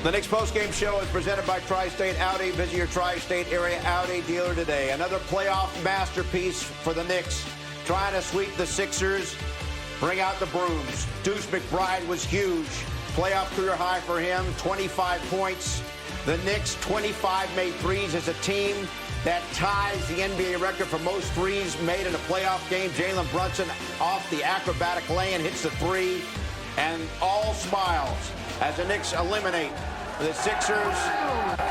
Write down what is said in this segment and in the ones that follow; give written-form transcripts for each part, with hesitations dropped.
The Knicks postgame show is presented by Tri-State Audi. Visit your Tri-State area Audi dealer today. Another playoff masterpiece for the Knicks, trying to sweep the Sixers, bring out the brooms. Deuce McBride was huge. Playoff career high for him, 25 points. The Knicks, 25 made threes as a team. That ties the NBA record for most threes made in a playoff game. Jalen Brunson off the acrobatic lay-in hits the three. And all smiles as the Knicks eliminate the Sixers.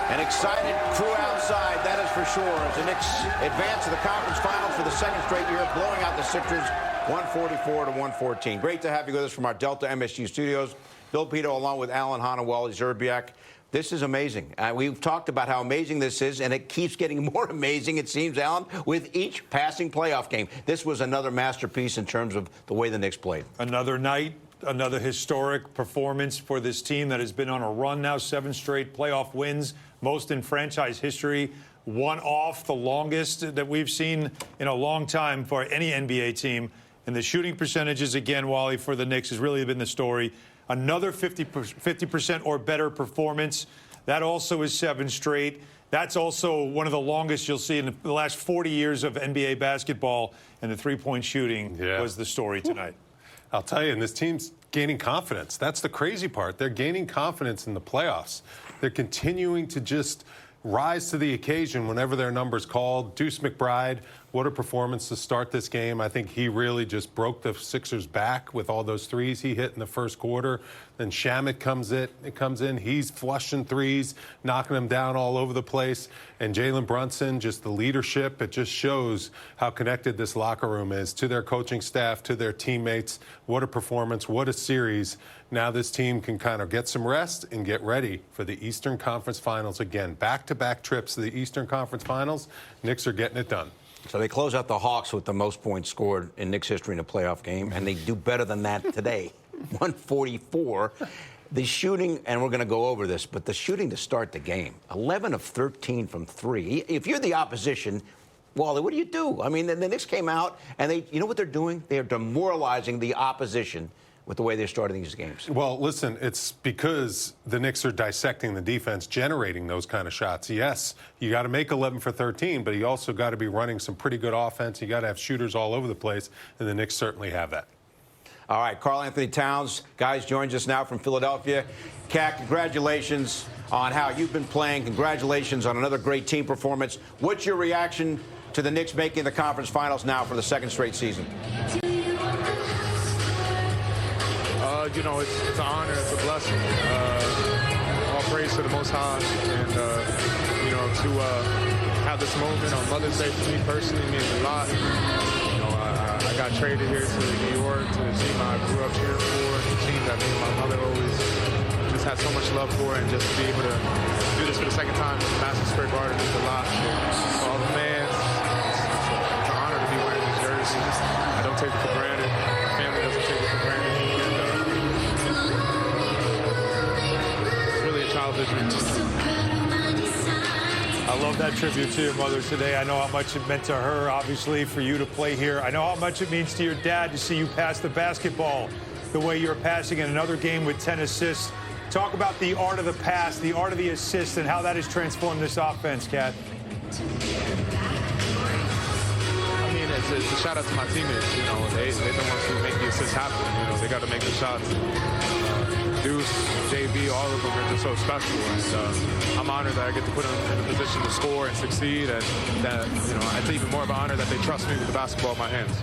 An excited crew outside, that is for sure, as the Knicks advance to the conference finals for the second straight year, blowing out the Sixers 144-114. Great to have you with us from our Delta MSU studios. Bill Pidto along with Hahn and Wally Szczerbiak. This is amazing. We've talked about how amazing this is, and it keeps getting more amazing, it seems, Alan, with each passing playoff game. This was another masterpiece in terms of the way the Knicks played. Another night, another historic performance for this team that has been on a run now, 7 straight playoff wins, most in franchise history, one off, the longest that we've seen in a long time for any NBA team. And the shooting percentages, again, Wally, for the Knicks has really been the story. Another 50% or better performance. That also is 7 straight. That's also one of the longest you'll see in the last 40 years of NBA basketball. And the three-point shooting was the story tonight. I'll tell you, and this team's gaining confidence. That's the crazy part. They're gaining confidence in the playoffs. They're continuing to just rise to the occasion whenever their number's called. Deuce McBride, what a performance to start this game. I think he really just broke the Sixers back with all those threes he hit in the first quarter. Then Shamet comes in. He's flushing threes, knocking them down all over the place. And Jalen Brunson, just the leadership, it just shows how connected this locker room is to their coaching staff, to their teammates. What a performance, what a series. Now this team can kind of get some rest and get ready for the Eastern Conference Finals again. Back-to-back trips to the Eastern Conference Finals. Knicks are getting it done. So they close out the Hawks with the most points scored in Knicks history in a playoff game, and they do better than that today, 144. The shooting, and we're going to go over this, but the shooting to start the game, 11 of 13 from 3. If you're the opposition, Wally, what do you do? I mean, the Knicks came out, and you know what they're doing? They are demoralizing the opposition with the way they're starting these games. Well, listen, it's because the Knicks are dissecting the defense, generating those kind of shots. Yes, you got to make 11 for 13, but you also got to be running some pretty good offense. You got to have shooters all over the place, and the Knicks certainly have that. All right, Karl Anthony Towns, guys, joins us now from Philadelphia. Cat, congratulations on how you've been playing. Congratulations on another great team performance. What's your reaction to the Knicks making the conference finals now for the second straight season? You know, it's an honor, it's a blessing. All praise to the Most High. And, you know, to have this moment on Mother's Day for me personally means a lot. You know, I got traded here to New York, to the team I grew up cheering for, the team that me and my mother always just had so much love for, and just to be able to do this for the second time in Madison Square Garden means a lot. So all the fans, it's an honor to be wearing these jerseys. I don't take it for granted. My family doesn't take it for granted. I love that tribute to your mother today. I know how much it meant to her, obviously, for you to play here. I know how much it means to your dad to see you pass the basketball the way you're passing in another game with 10 assists. Talk about the art of the pass, the art of the assist, and how that has transformed this offense, Cat. I mean, it's a shout out to my teammates. You know, they're the ones who make the assists happen. You know, they got to make the shots. Deuce, JB, all of them are just so special, and I'm honored that I get to put them in a position to score and succeed, and that, you know, it's even more of an honor that they trust me with the basketball in my hands.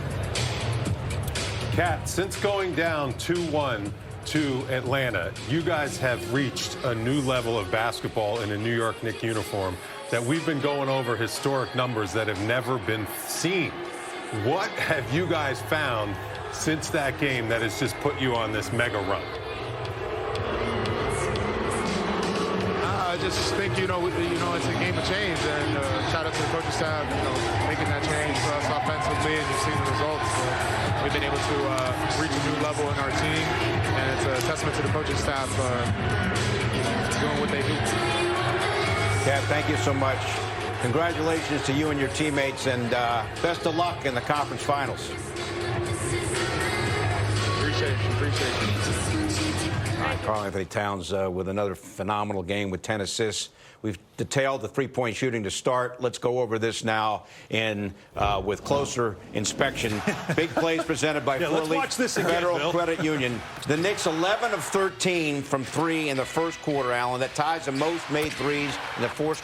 Kat, since going down 2-1 to Atlanta, you guys have reached a new level of basketball in a New York Knicks uniform that we've been going over historic numbers that have never been seen. What have you guys found since that game that has just put you on this mega run? I just think, you know, it's a game of change, and shout out to the coaching staff, you know, making that change for us offensively, and you've seen the results. We've been able to reach a new level in our team, and it's a testament to the coaching staff doing what they do. Cat, thank you so much. Congratulations to you and your teammates, and best of luck in the conference finals. Appreciate you. Karl-Anthony Towns with another phenomenal game with 10 assists. We've detailed the three-point shooting to start. Let's go over this now with closer inspection. Big plays presented by Federal Credit Union. The Knicks 11 of 13 from three in the first quarter, Allen. That ties the most made threes in the first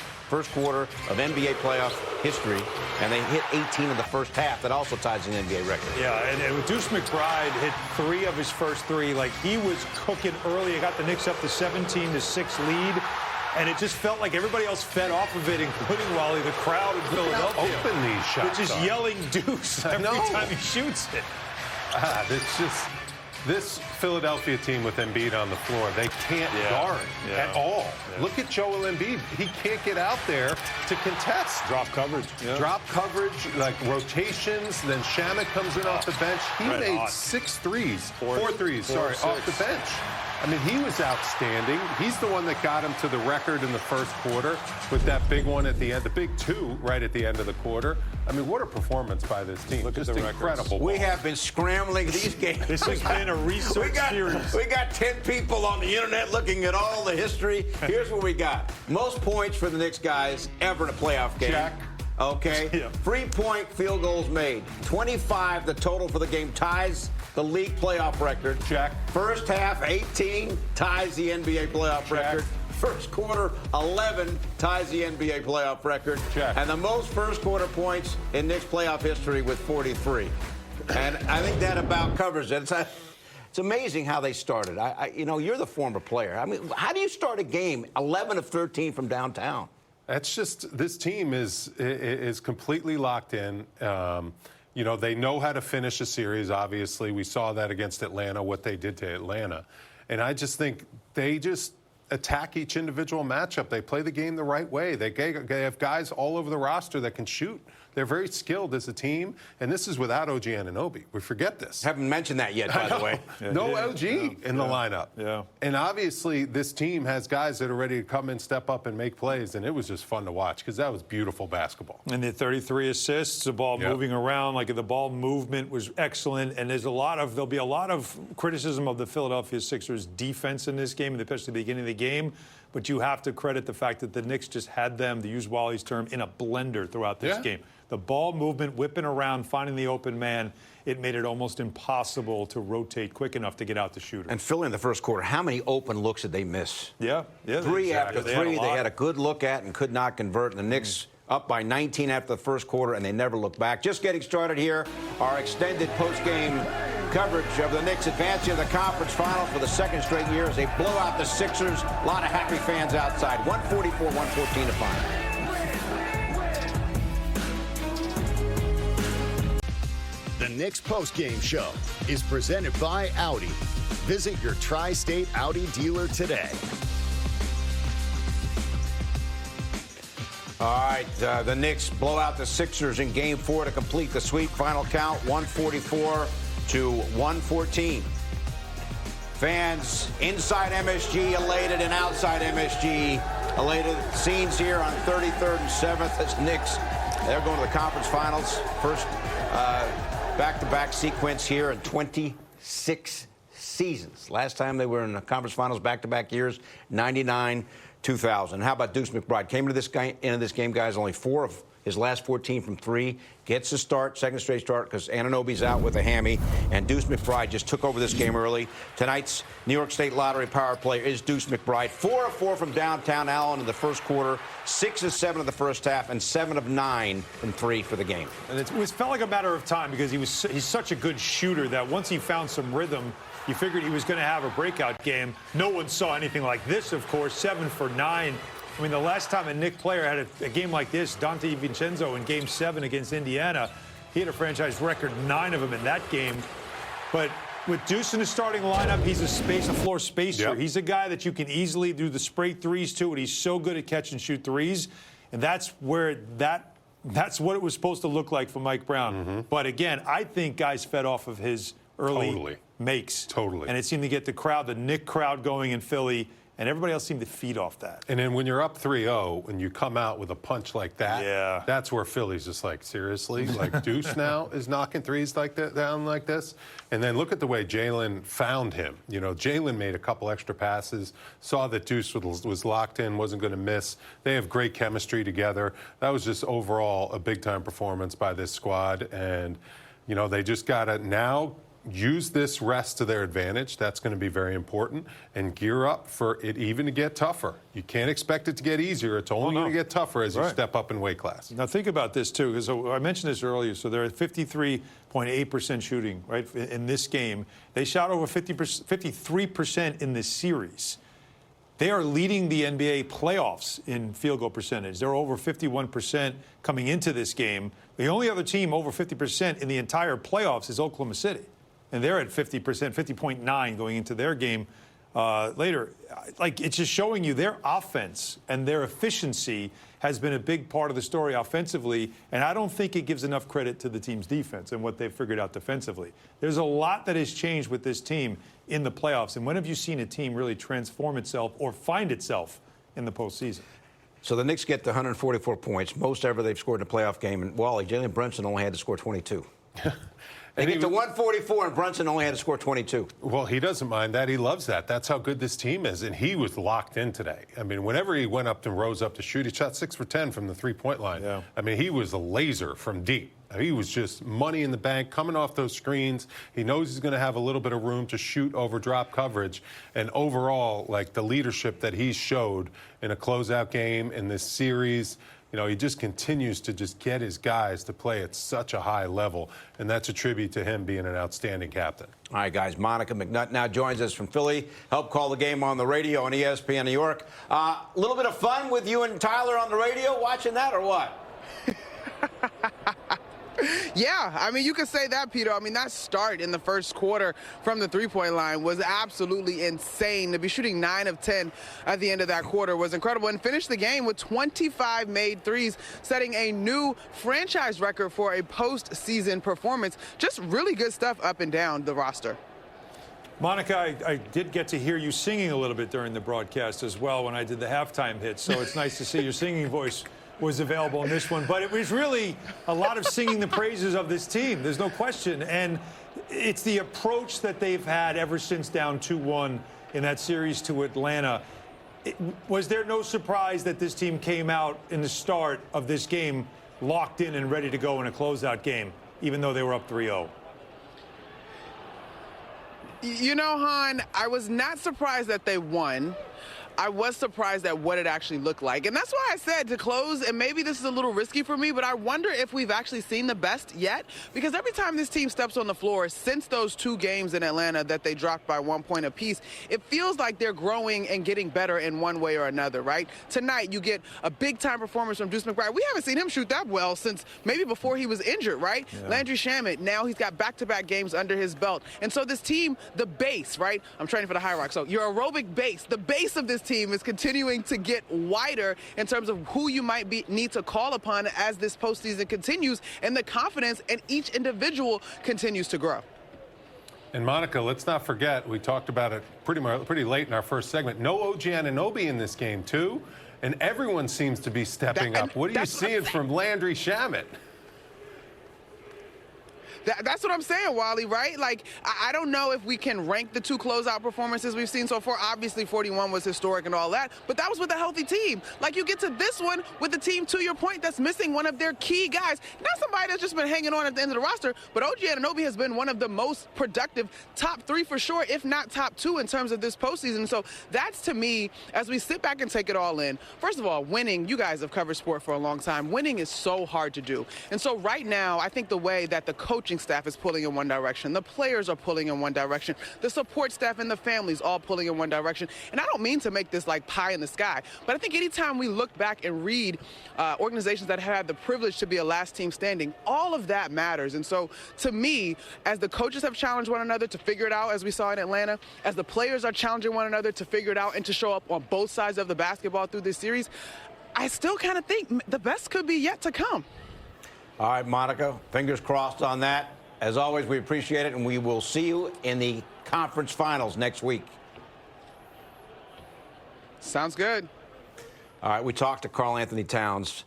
quarter of NBA playoff history, and they hit 18 in the first half. That also ties an NBA record. Yeah, and Deuce McBride hit 3 of his first 3. Like, he was cooking early. It got the Knicks up to 17-6 lead, and it just felt like everybody else fed off of it, including Wally, the crowd in Philadelphia. Open these shots, which is yelling Deuce every time he shoots it. It's just this Philadelphia team with Embiid on the floor, they can't guard at all. Yeah. Look at Joel Embiid. He can't get out there to contest. Drop coverage. Yeah. Drop coverage, like rotations. Then Shamet comes in off the bench. He made 6 threes. 4 threes, off the bench. I mean, he was outstanding. He's the one that got him to the record in the first quarter with that big one at the end, the big 2 right at the end of the quarter. I mean, what a performance by this team. Look Just at the incredible. We have been scrambling these games. This has been a research series. We got 10 people on the internet looking at all the history. Here's what we got. Most points for the Knicks guys ever in a playoff game. Check. Okay. Yeah. 3-point field goals made. 25 the total for the game, ties the league playoff record. Check. First half, 18, ties the NBA playoff record. First quarter, 11, ties the NBA playoff record. Check. And the most first quarter points in Knicks playoff history with 43. And I think that about covers it. It's amazing how they started. You know, you're the former player. I mean, how do you start a game 11 of 13 from downtown? That's just, this team is completely locked in. You know, they know how to finish a series, obviously. We saw that against Atlanta, what they did to Atlanta. And I just think they just attack each individual matchup. They play the game the right way. They have guys all over the roster that can shoot. They're very skilled as a team, and this is without OG Anunoby. We forget this. Haven't mentioned that yet, by the way. No OG in the lineup. Yeah. And obviously, this team has guys that are ready to come in, step up, and make plays, and it was just fun to watch because that was beautiful basketball. And the 33 assists, the ball moving around, like the ball movement was excellent. And there'll be a lot of criticism of the Philadelphia Sixers defense in this game, especially at the beginning of the game. But you have to credit the fact that the Knicks just had them, to use Wally's term, in a blender throughout this game. The ball movement, whipping around, finding the open man, it made it almost impossible to rotate quick enough to get out the shooter. And Philly in the first quarter, how many open looks did they miss? Yeah. 3 after 3 they had a good look at and could not convert. And the Knicks up by 19 after the first quarter, and they never looked back. Just getting started here, our extended post-game coverage of the Knicks advancing to the conference final for the second straight year as they blow out the Sixers. A lot of happy fans outside. 144-114 to final. The Knicks postgame show is presented by Audi. Visit your tri-state Audi dealer today. All right, the Knicks blow out the Sixers in Game 4 to complete the sweep. Final count, 144-114. Fans inside MSG elated and outside MSG elated. Scenes here on 33rd and 7th as Knicks, they're going to the conference finals. First back-to-back sequence here in 26 seasons. Last time they were in the conference finals back-to-back years, 99, 2000. How about Deuce McBride? Came into this game, guys, only 4 of his last 14 from 3. Gets a start, second straight start, because Anunoby's out with a hammy. And Deuce McBride just took over this game early. Tonight's New York State Lottery power player is Deuce McBride. 4 of 4 from downtown Allen in the first quarter. 6 of 7 in the first half, and 7 of 9 from 3 for the game. And it felt like a matter of time because he's such a good shooter that once he found some rhythm, you figured he was going to have a breakout game. No one saw anything like this, of course. 7 for 9. I mean, the last time a Knicks player had a game like this, Dante Vincenzo in Game 7 against Indiana, he had a franchise record 9 of them in that game. But with Deuce in the starting lineup, he's a floor spacer. Yep. He's a guy that you can easily do the straight threes to, and he's so good at catch and shoot threes. And that's where that's what it was supposed to look like for Mike Brown. Mm-hmm. But again, I think guys fed off of his early makes. Totally. And it seemed to get the Knick crowd going in Philly. and everybody else seemed to feed off that. And then when you're up 3-0 and you come out with a punch like that, yeah, that's where Philly's just like, seriously? Like Deuce now is knocking threes like that down like this? And then look at the way Jalen found him. You know, Jalen made a couple extra passes, saw that Deuce was locked in, wasn't going to miss. They have great chemistry together. That was just overall a big-time performance by this squad. And, you know, they just got to now use this rest to their advantage. That's going to be very important, and gear up for it even to get tougher. You can't expect it to get easier. It's only going to get tougher as you step up in weight class. Now think about this too, because I mentioned this earlier. So they're at 53.8% shooting, right, in this game. They shot over 53% in this series. They are leading the NBA playoffs in field goal percentage. They're over 51% coming into this game. The only other team over 50% in the entire playoffs is Oklahoma City. And they're at 50%, 50.9 going into their game later. Like, it's just showing you their offense and their efficiency has been a big part of the story offensively, and I don't think it gives enough credit to the team's defense and what they've figured out defensively. There's a lot that has changed with this team in the playoffs, and when have you seen a team really transform itself or find itself in the postseason? So the Knicks get to 144 points, most ever they've scored in a playoff game, and Wally, Jalen Brunson only had to score 22. They get to 144, and Brunson only had to score 22. Well, he doesn't mind that. He loves that. That's how good this team is, and he was locked in today. I mean, whenever he went up and rose up to shoot, he shot 6 for 10 from the three-point line. Yeah. I mean, he was a laser from deep. He was just money in the bank, coming off those screens. He knows he's going to have a little bit of room to shoot over drop coverage. And overall, like, the leadership that he showed in a closeout game in this series, you know, he just continues to just get his guys to play at such a high level, and that's a tribute to him being an outstanding captain. All right, guys, Monica McNutt now joins us from Philly, helped call the game on the radio on ESPN New York. A little bit of fun with you and Tyler on the radio watching that, or what? Yeah, I mean, you could say that, Pidto. I mean, that start in the first quarter from the three-point line was absolutely insane. To be shooting 9 of 10 at the end of that quarter was incredible, and finished the game with 25 made threes, setting a new franchise record for a postseason performance. Just really good stuff up and down the roster. Monica, I did get to hear you singing a little bit during the broadcast as well when I did the halftime hit, so it's nice to see your singing voice was available in this one. But it was really a lot of singing the praises of this team. There's no question. And it's the approach that they've had ever since down 2-1 in that series to Atlanta. Was there no surprise that this team came out in the start of this game locked in and ready to go in a closeout game, even though they were up 3-0? You know, Hahn, I was not surprised that they won. I was surprised at what it actually looked like. And that's why I said to close, and maybe this is a little risky for me, but I wonder if we've actually seen the best yet. Because every time this team steps on the floor, since those 2 games in Atlanta that they dropped by 1 point apiece, it feels like they're growing and getting better in one way or another, right? Tonight, you get a big-time performance from Deuce McBride. We haven't seen him shoot that well since maybe before he was injured, right? Yeah. Landry Shamet, now he's got back-to-back games under his belt. And so this team, the base, right? I'm training for the high rock. So your aerobic base, the base of this team is continuing to get wider in terms of who you might need to call upon as this postseason continues, and the confidence in each individual continues to grow. And Monica, let's not forget, we talked about it pretty late in our first segment. No OG Anunoby in this game, too, and everyone seems to be stepping up. What are you seeing from Landry Shamet? That's what I'm saying, Wally, right? Like, I don't know if we can rank the 2 closeout performances we've seen so far. Obviously, 41 was historic and all that, but that was with a healthy team. Like, you get to this one with the team, to your point, that's missing one of their key guys. Not somebody that's just been hanging on at the end of the roster, but OG Anunoby has been one of the most productive top 3 for sure, if not top 2 in terms of this postseason. So that's, to me, as we sit back and take it all in, first of all, winning, you guys have covered sport for a long time. Winning is so hard to do. And so right now, I think the way that the coaching staff is pulling in one direction, the players are pulling in one direction, the support staff and the families all pulling in one direction. And I don't mean to make this like pie in the sky, but I think anytime we look back and read organizations that have had the privilege to be a last team standing, all of that matters. And so to me, as the coaches have challenged one another to figure it out, as we saw in Atlanta, as the players are challenging one another to figure it out and to show up on both sides of the basketball through this series, I still kind of think the best could be yet to come. All right, Monica, fingers crossed on that. As always, we appreciate it, and we will see you in the conference finals next week. Sounds good. All right, we talked to Karl Anthony Towns.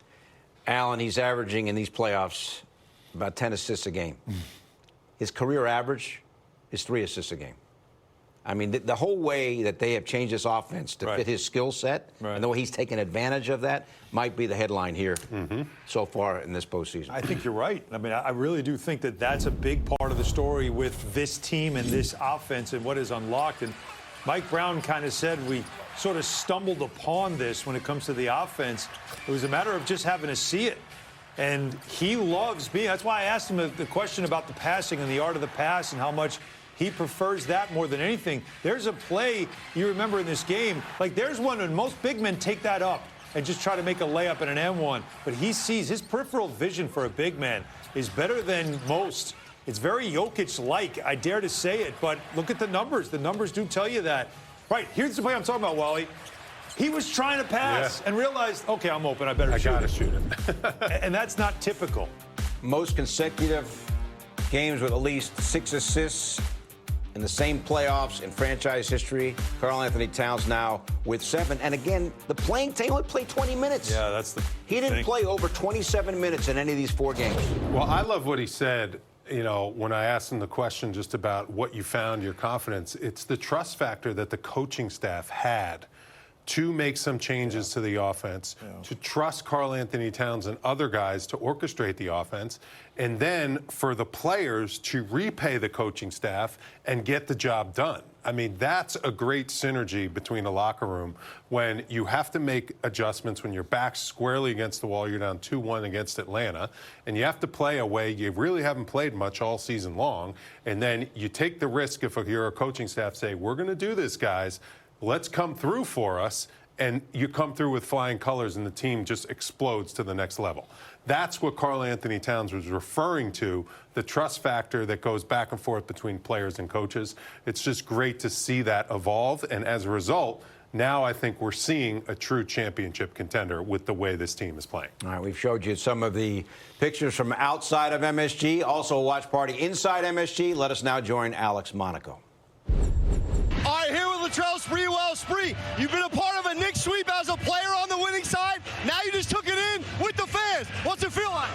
Allen, he's averaging in these playoffs about 10 assists a game. His career average is 3 assists a game. I mean, the whole way that they have changed this offense to fit his skill set, and the way he's taken advantage of that, might be the headline here so far in this postseason. I think you're right. I mean, I really do think that that's a big part of the story with this team and this offense and what is unlocked. And Mike Brown kind of said we sort of stumbled upon this when it comes to the offense. It was a matter of just having to see it. And he loves being. That's why I asked him the question about the passing and the art of the pass and how much he prefers that more than anything. There's a play you remember in this game. Like, there's one when most big men take that up and just try to make a layup in an M1. But he sees his peripheral vision for a big man is better than most. It's very Jokic-like, I dare to say it. But look at the numbers. The numbers do tell you that. Right, here's the play I'm talking about, Wally. He was trying to pass and realized, okay, I'm open. I better shoot it. And that's not typical. Most consecutive games with at least 6 assists in the same playoffs in franchise history. Karl Anthony Towns now with 7. And again, the playing time only played 20 minutes. Yeah, that's the He didn't play over 27 minutes in any of these 4 games. Well, I love what he said. You know, when I asked him the question just about what you found, your confidence, it's the trust factor that the coaching staff had to make some changes to the offense, to trust Karl Anthony Towns and other guys to orchestrate the offense, and then for the players to repay the coaching staff and get the job done. I mean, that's a great synergy between a locker room when you have to make adjustments when your back's squarely against the wall. You're down 2-1 against Atlanta, and you have to play a way you really haven't played much all season long. And then you take the risk if you're a coaching staff, say, we're going to do this, guys. Let's come through for us. And you come through with flying colors, and the team just explodes to the next level. That's what Karl Anthony Towns was referring to, the trust factor that goes back and forth between players and coaches. It's just great to see that evolve. And as a result, now I think we're seeing a true championship contender with the way this team is playing. All right, we've showed you some of the pictures from outside of MSG, also a watch party inside MSG. Let us now join Alex Monaco. All right, here with Latrell Sprewell. Spree, you've been a part of a Knicks sweep as a player on the winning side. Now you just took it in with the fans. What's it feel like?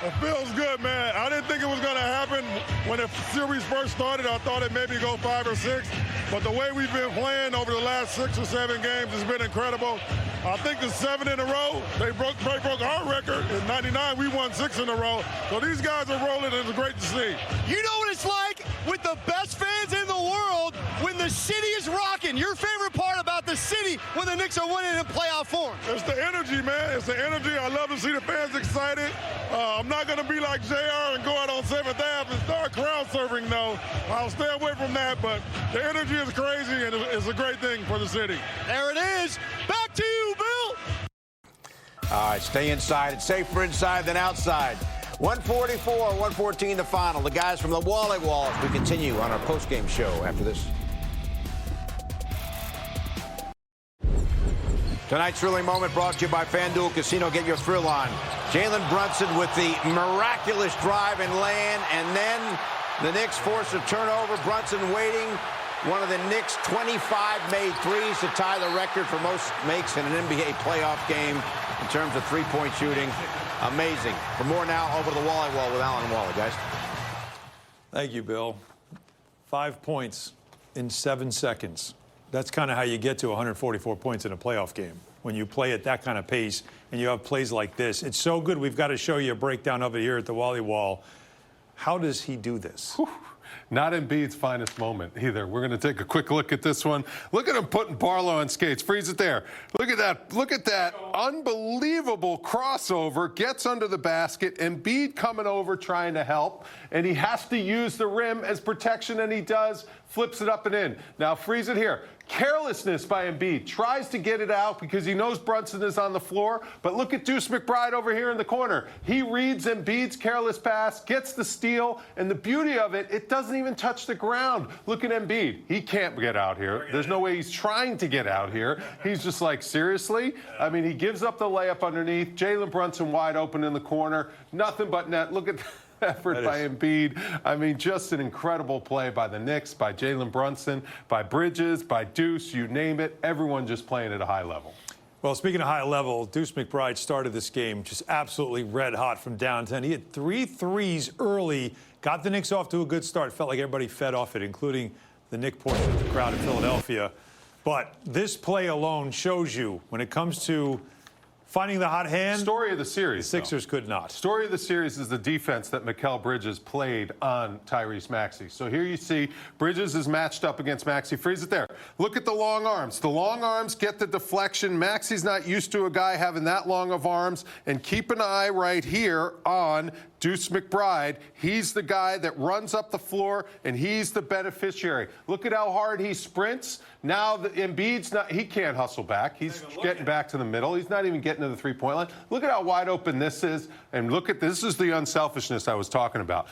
It feels good, man. I didn't think it was going to happen when the series first started. I thought it maybe go 5 or 6. But the way we've been playing over the last 6 or 7 games has been incredible. I think the 7 in a row, they broke our record. In 99, we won 6 in a row. So these guys are rolling, and it's great to see. You know what it's like with the best fans in the world when the city is rocking. Your favorite part about the city when the Knicks are winning in playoff form? It's the energy, man. It's the energy. I love to see the fans excited. I'm not going to be like JR and go out on 7th Ave and start crowd surfing, though. I'll stay away from that, but the energy is crazy, and it's a great thing for the city. There it is. Back to you, Bill. All right, stay inside. It's safer inside than outside. 144-114 the final. The guys from the Wally Walls. We continue on our postgame show after this. Tonight's thrilling moment brought to you by FanDuel Casino. Get your thrill on. Jalen Brunson with the miraculous drive and land, and then the Knicks force a turnover. Brunson waiting. One of the Knicks' 25 made threes to tie the record for most makes in an NBA playoff game in terms of three-point shooting. Amazing. For more now, over to the Wally Wall with Allen and Wally, guys. Thank you, Bill. 5 points in 7 seconds. That's kind of how you get to 144 points in a playoff game, when you play at that kind of pace and you have plays like this. It's so good. We've got to show you a breakdown of it here at the Wally Wall. How does he do this? Whew. Not Embiid's finest moment either. We're going to take a quick look at this one. Look at him putting Barlow on skates. Freeze it there. Look at that. Look at that unbelievable crossover. Gets under the basket. Embiid coming over trying to help. And he has to use the rim as protection, and he does. Flips it up and in. Now freeze it here. Carelessness by Embiid. Tries to get it out because he knows Brunson is on the floor. But look at Deuce McBride over here in the corner. He reads Embiid's careless pass, gets the steal, and the beauty of it, it doesn't even touch the ground. Look at Embiid. He can't get out here. There's no way he's trying to get out here. He's just like, seriously? I mean, he gives up the layup underneath. Jalen Brunson wide open in the corner. Nothing but net. Look at effort by Embiid. I mean, just an incredible play by the Knicks, by Jalen Brunson, by Bridges, by Deuce, you name it. Everyone just playing at a high level. Well, speaking of high level, Deuce McBride started this game just absolutely red hot from downtown. He had 3 threes early, got the Knicks off to a good start. Felt like everybody fed off it, including the Knick portion of the crowd in Philadelphia. But this play alone shows you when it comes to finding the hot hand. Story of the series. The Sixers could not. Story of the series is the defense that Mikal Bridges played on Tyrese Maxey. So here you see Bridges is matched up against Maxey. Freeze it there. Look at the long arms. The long arms get the deflection. Maxey's not used to a guy having that long of arms. And keep an eye right here on Deuce McBride. He's the guy that runs up the floor, and he's the beneficiary. Look at how hard he sprints. Now the Embiid's not, he can't hustle back. He's getting back to the middle. He's not even getting to the three-point line. Look at how wide open this is. And look at this is the unselfishness I was talking about.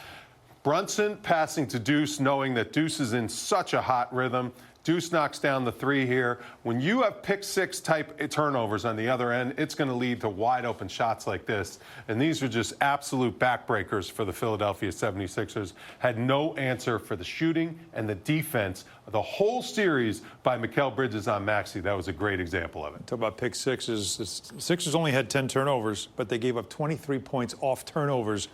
Brunson passing to Deuce, knowing that Deuce is in such a hot rhythm. Deuce knocks down the 3 here. When you have pick-6 type turnovers on the other end, it's going to lead to wide-open shots like this. And these are just absolute backbreakers for the Philadelphia 76ers. Had no answer for the shooting and the defense. The whole series by Mikal Bridges on Maxey, that was a great example of it. Talk about pick-6s. The Sixers only had 10 turnovers, but they gave up 23 points off turnovers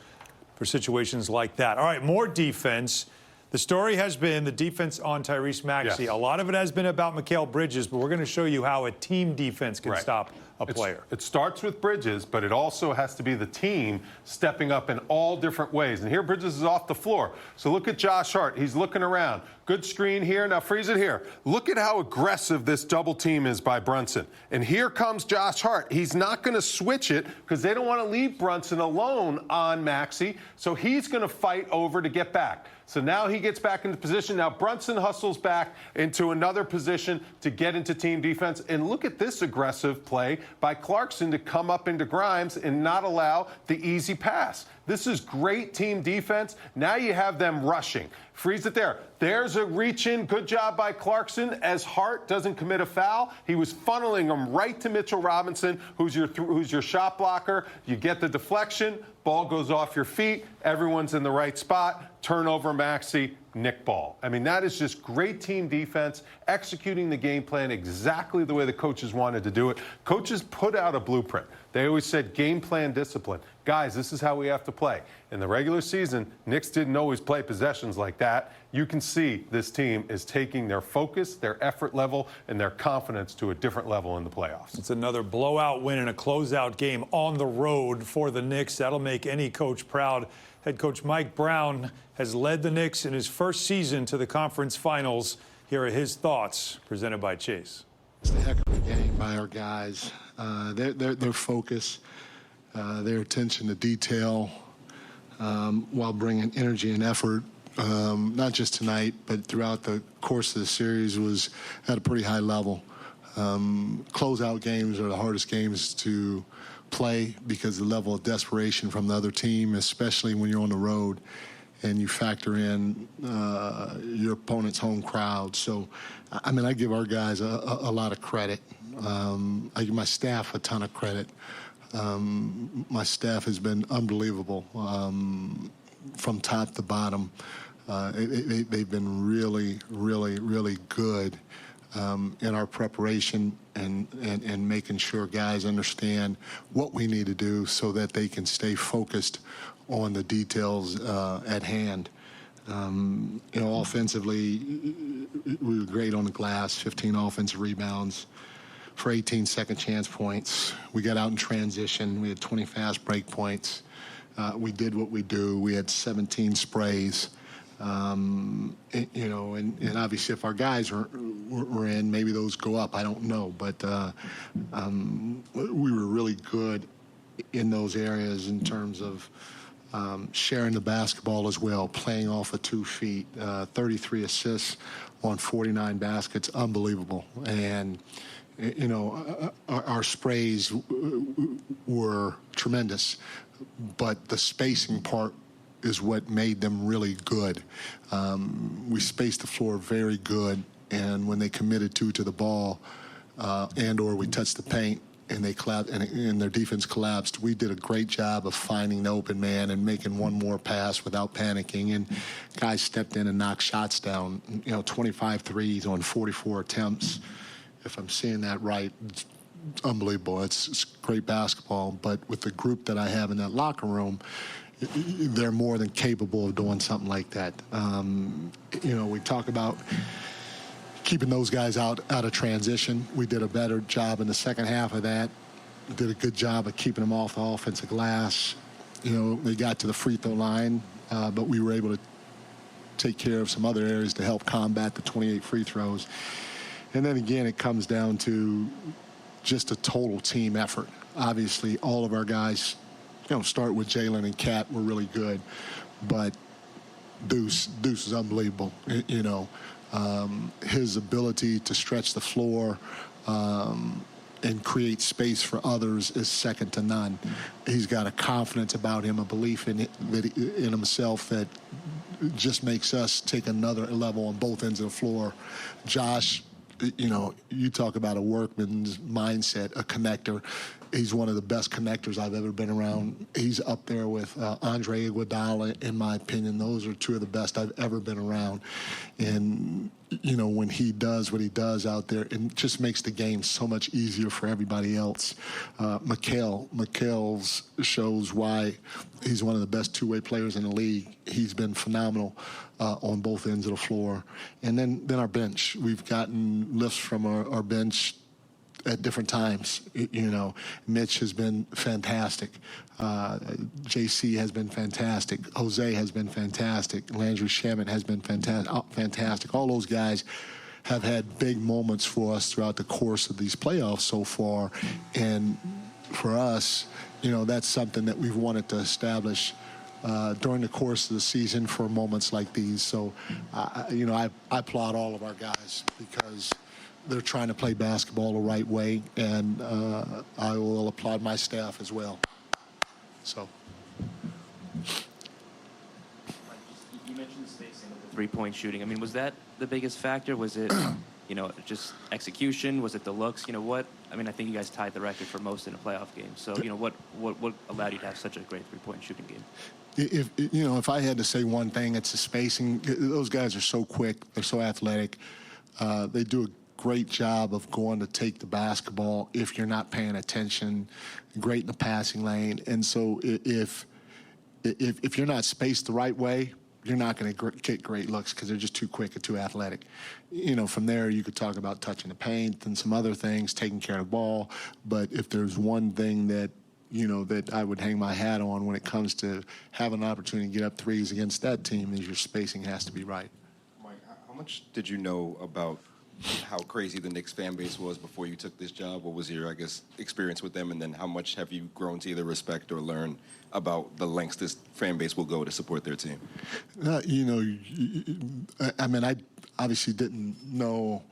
for situations like that. All right, more defense. The story has been the defense on Tyrese Maxey. Yes. A lot of it has been about Mikal Bridges, but we're going to show you how a team defense can stop a player. It starts with Bridges, but it also has to be the team stepping up in all different ways. And here Bridges is off the floor. So look at Josh Hart. He's looking around. Good screen here. Now freeze it here. Look at how aggressive this double team is by Brunson. And here comes Josh Hart. He's not going to switch it because they don't want to leave Brunson alone on Maxey. So he's going to fight over to get back. So now he gets back into position. Now Brunson hustles back into another position to get into team defense. And look at this aggressive play by Clarkson to come up into Grimes and not allow the easy pass. This is great team defense. Now you have them rushing. Freeze it there. There's a reach in. Good job by Clarkson as Hart doesn't commit a foul. He was funneling them right to Mitchell Robinson, who's your shot blocker. You get the deflection. Ball goes off your feet. Everyone's in the right spot. Turnover, Maxey, Knick ball. I mean, that is just great team defense, executing the game plan exactly the way the coaches wanted to do it. Coaches put out a blueprint. They always said game plan discipline. Guys, this is how we have to play. In the regular season, Knicks didn't always play possessions like that. You can see this team is taking their focus, their effort level, and their confidence to a different level in the playoffs. It's another blowout win in a closeout game on the road for the Knicks. That'll make any coach proud. Head coach Mike Brown has led the Knicks in his first season to the conference finals. Here are his thoughts, presented by Chase. It's a heck of a game by our guys. Their focus, their attention to detail, while bringing energy and effort, not just tonight, but throughout the course of the series, was at a pretty high level. Closeout games are the hardest games to play because of the level of desperation from the other team, especially when you're on the road and you factor in your opponent's home crowd. So, I mean, I give our guys a lot of credit. I give my staff a ton of credit. My staff has been unbelievable from top to bottom. They've been really, really, really good in our preparation and making sure guys understand what we need to do so that they can stay focused on the details at hand. Offensively, we were great on the glass, 15 offensive rebounds for 18 second chance points. We got out in transition. We had 20 fast break points. We did what we do. We had 17 sprays. And obviously if our guys were in, maybe those go up. I don't know. But we were really good in those areas in terms of sharing the basketball as well, playing off of 2 feet, 33 assists on 49 baskets, unbelievable. And, our sprays were tremendous, but the spacing part is what made them really good. We spaced the floor very good, and when they committed to the ball and or we touched the paint, and they collapsed, and their defense collapsed. We did a great job of finding the open man and making one more pass without panicking. And guys stepped in and knocked shots down. 25 threes on 44 attempts. If I'm seeing that right, it's unbelievable. It's great basketball. But with the group that I have in that locker room, they're more than capable of doing something like that. We talk about keeping those guys out of transition. We did a better job in the second half of that. Did a good job of keeping them off the offensive glass. They got to the free throw line, but we were able to take care of some other areas to help combat the 28 free throws. And then again, it comes down to just a total team effort. Obviously, all of our guys, start with Jalen and Cat, were really good, but Deuce is unbelievable. His ability to stretch the floor and create space for others is second to none. He's got a confidence about him, a belief in himself that just makes us take another level on both ends of the floor. Josh, you talk about a workman's mindset, a connector. He's one of the best connectors I've ever been around. He's up there with Andre Iguodala, in my opinion. Those are two of the best I've ever been around. And, when he does what he does out there, it just makes the game so much easier for everybody else. Mikal shows why he's one of the best two-way players in the league. He's been phenomenal on both ends of the floor. And then our bench. We've gotten lifts from our bench at different times. Mitch has been fantastic. JC has been fantastic. Jose has been fantastic. Landry Shamet has been fantastic. All those guys have had big moments for us throughout the course of these playoffs so far. And for us, that's something that we've wanted to establish during the course of the season for moments like these. So, I applaud all of our guys because they're trying to play basketball the right way, and I will applaud my staff as well. So, you mentioned the spacing of the three-point shooting. I mean, was that the biggest factor? Was it, just execution? Was it the looks? I think you guys tied the record for most in a playoff game. So, what allowed you to have such a great three-point shooting game? If I had to say one thing, it's the spacing. Those guys are so quick. They're so athletic. They do a great job of going to take the basketball if you're not paying attention, great in the passing lane. And so if you're not spaced the right way, you're not going to get great looks because they're just too quick and too athletic. From there, you could talk about touching the paint and some other things, taking care of the ball. But if there's one thing that I would hang my hat on when it comes to having an opportunity to get up threes against that team, is your spacing has to be right. Mike, how much did you know about how crazy the Knicks fan base was before you took this job? What was your, experience with them? And then how much have you grown to either respect or learn about the lengths this fan base will go to support their team? I obviously didn't know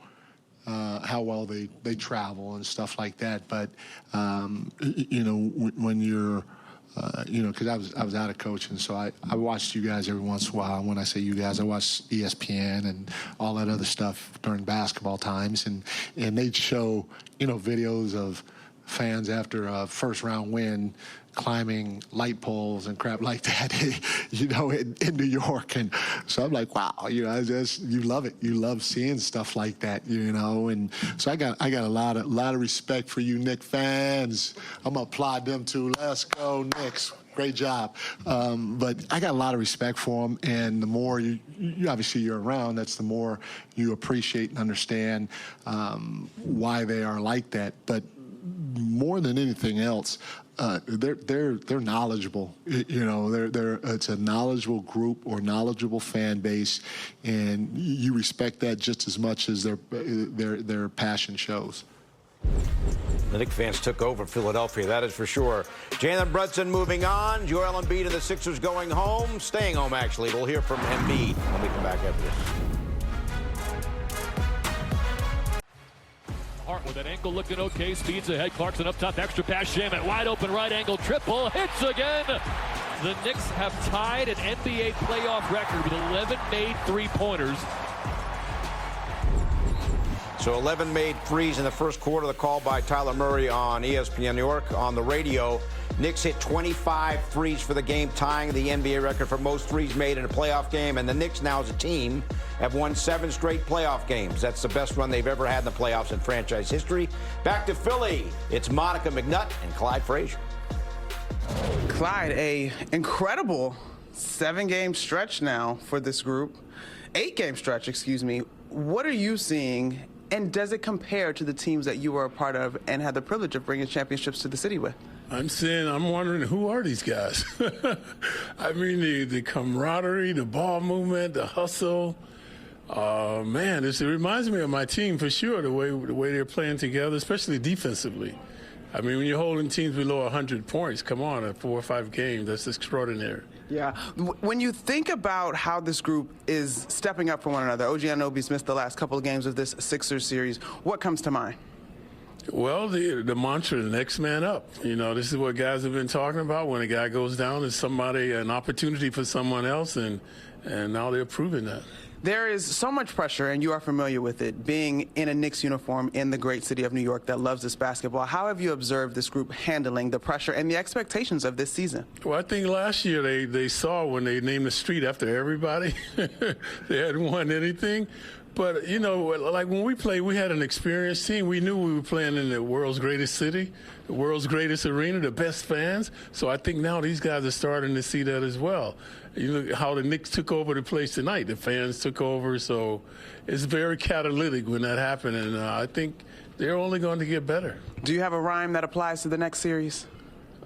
how well they travel and stuff like that. But, when you're, because I was out of coaching, so I watched you guys every once in a while. When I say you guys, I watched ESPN and all that other stuff during basketball times. And they'd show, videos of fans after a first-round win climbing light poles and crap like that, in New York. And so I'm like, wow, you love it. You love seeing stuff like that, And so I got a lot of respect for you Knicks fans. I'm gonna applaud them too. Let's go Knicks. Great job. But I got a lot of respect for them, and the more you obviously you're around, that's the more you appreciate and understand why they are like that. But more than anything else, they're knowledgeable. It's a knowledgeable group or knowledgeable fan base, and you respect that just as much as their passion shows. The Knicks fans took over Philadelphia, that is for sure. Jalen Brunson moving on. Joel Embiid and the Sixers going home. Staying home, actually. We'll hear from Embiid when we come back after this. Hart with an ankle looking okay, speeds ahead. Clarkson up top, extra pass, Shamet, wide open right angle, triple, hits again. The Knicks have tied an NBA playoff record with 11 made three-pointers. So 11 made threes in the first quarter. The call by Tyler Murray on ESPN New York on the radio. Knicks hit 25 threes for the game, tying the NBA record for most threes made in a playoff game. And the Knicks now as a team have won 7 straight playoff games. That's the best run they've ever had in the playoffs in franchise history. Back to Philly. It's Monica McNutt and Clyde Frazier. Clyde, a incredible 7-game stretch now for this group. 8-game stretch, excuse me. What are you seeing, and does it compare to the teams that you were a part of and had the privilege of bringing championships to the city with? I'm wondering, who are these guys? I mean, the camaraderie, the ball movement, the hustle. Man, it reminds me of my team for sure, the way they're playing together, especially defensively. I mean, when you're holding teams below 100 points, come on, at 4 or 5 games, that's extraordinary. Yeah. When you think about how this group is stepping up for one another, OG Anunoby's missed the last couple of games of this Sixers series. What comes to mind? Well, the mantra, the next man up. You know, this is what guys have been talking about. When a guy goes down, it's an opportunity for someone else, and now they're proving that. There is so much pressure, and you are familiar with it, being in a Knicks uniform in the great city of New York that loves this basketball. How have you observed this group handling the pressure and the expectations of this season? Well, I think last year they saw when they named the street after everybody. They hadn't won anything. But, you know, like when we played, we had an experienced team. We knew we were playing in the world's greatest city, the world's greatest arena, the best fans. So I think now these guys are starting to see that as well. You look how the Knicks took over the place tonight. The fans took over. So it's very catalytic when that happened. And I think they're only going to get better. Do you have a rhyme that applies to the next series?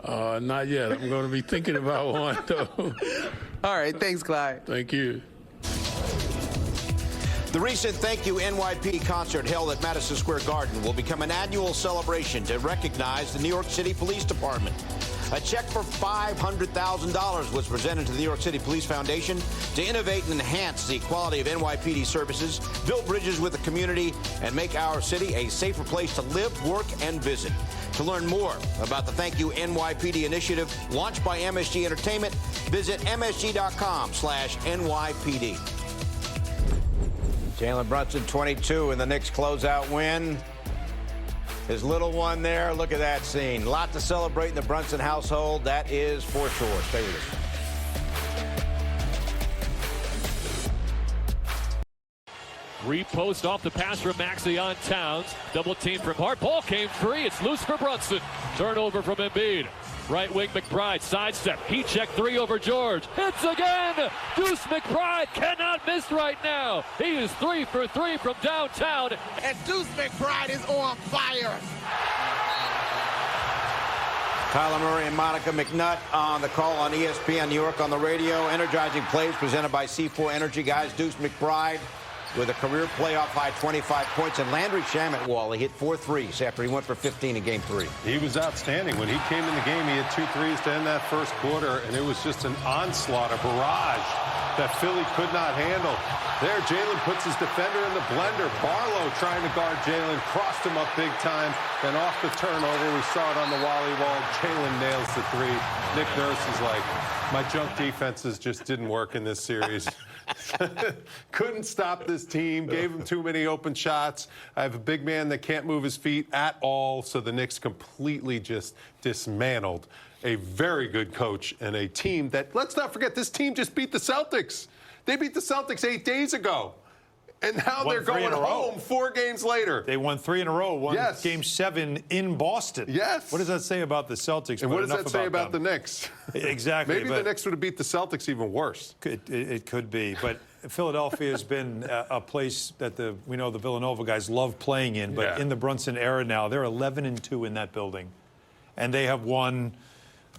Not yet. I'm going to be thinking about one, though. All right. Thanks, Clyde. Thank you. The recent Thank You NYPD concert held at Madison Square Garden will become an annual celebration to recognize the New York City Police Department. A check for $500,000 was presented to the New York City Police Foundation to innovate and enhance the quality of NYPD services, build bridges with the community, and make our city a safer place to live, work, and visit. To learn more about the Thank You NYPD initiative launched by MSG Entertainment, visit msg.com/NYPD. Jalen Brunson, 22, and the Knicks closeout win. His little one there, look at that scene. A lot to celebrate in the Brunson household, that is for sure. Stay with us. Repost off the pass from Maxey on Towns. Double team from Hart. Ball came free. It's loose for Brunson. Turnover from Embiid. Right wing McBride, sidestep. Heat check 3 over George. Hits again! Deuce McBride cannot miss right now. He is 3 for 3 from downtown. And Deuce McBride is on fire. Tyler Murray and Monica McNutt on the call on ESPN New York on the radio. Energizing plays presented by C4 Energy. Guys, Deuce McBride with a career playoff high 25 points. And Landry Shamet, Wally, hit 4 threes after he went for 15 in Game 3. He was outstanding. When he came in the game, he had 2 threes to end that first quarter, and it was just an onslaught, a barrage that Philly could not handle. There, Jalen puts his defender in the blender. Barlow trying to guard Jalen, crossed him up big time. Then off the turnover, we saw it on the Wally wall. Jalen nails the 3. Nick Nurse is like, my junk defenses just didn't work in this series. Couldn't stop this team, gave him too many open shots. I have a big man that can't move his feet at all, so the Knicks completely just dismantled a very good coach and a team that, let's not forget, this team just beat the Celtics. They beat the Celtics 8 days ago. And now they're going home 4 games later. They won 3 in a row. Won yes. Game 7 in Boston. Yes. What does that say about the Celtics? And what does that say about the Knicks? Exactly. Maybe the Knicks would have beat the Celtics even worse. It could be. But Philadelphia has been a place that we know the Villanova guys love playing in. But in the Brunson era now, they're 11-2 in that building. And they have won,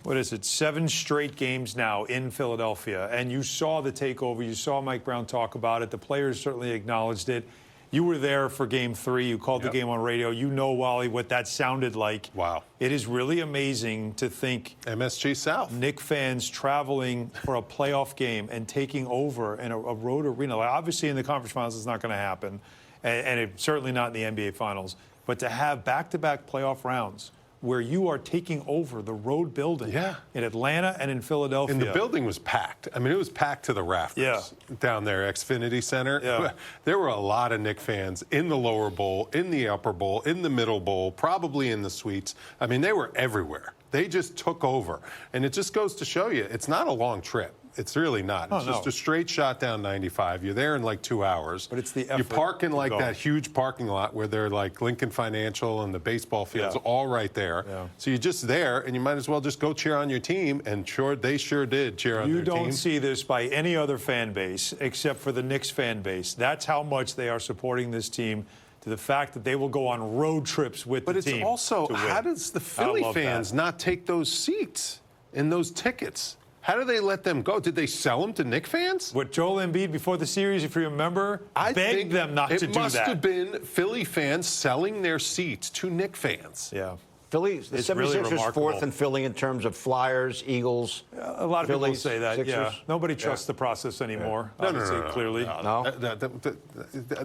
7 straight games now in Philadelphia. And you saw the takeover. You saw Mike Brown talk about it. The players certainly acknowledged it. You were there for Game 3. You called the game on radio. You know, Wally, what that sounded like. Wow. It is really amazing to think MSG South. Knick fans traveling for a playoff game and taking over in a road arena. Like, obviously, in the conference finals, it's not going to happen. And it's certainly not in the NBA finals. But to have back-to-back playoff rounds where you are taking over the road building in Atlanta and in Philadelphia. And the building was packed. I mean, it was packed to the rafters down there, Xfinity Center. Yeah. There were a lot of Knick fans in the lower bowl, in the upper bowl, in the middle bowl, probably in the suites. I mean, they were everywhere. They just took over. And it just goes to show you, it's not a long trip. It's really not. It's just a straight shot down 95. You're there in like 2 hours. But it's the effort. You park in like that huge parking lot where they're like Lincoln Financial and the baseball fields all right there. Yeah. So you're just there, and you might as well just go cheer on your team. And they sure did cheer on their team. You don't see this by any other fan base except for the Knicks fan base. That's how much they are supporting this team, to the fact that they will go on road trips with the team. But it's also, how does the Philly fans not take those seats and those tickets? How do they let them go? Did they sell them to Knick fans? What Joel Embiid before the series, if you remember, begged them not to do that. It must have been Philly fans selling their seats to Knick fans. Yeah. Philly, the 76ers fourth in Philly in terms of Flyers, Eagles. A lot of Phillies, people say that. Sixers. Yeah. Nobody trusts the process anymore. No, clearly. No.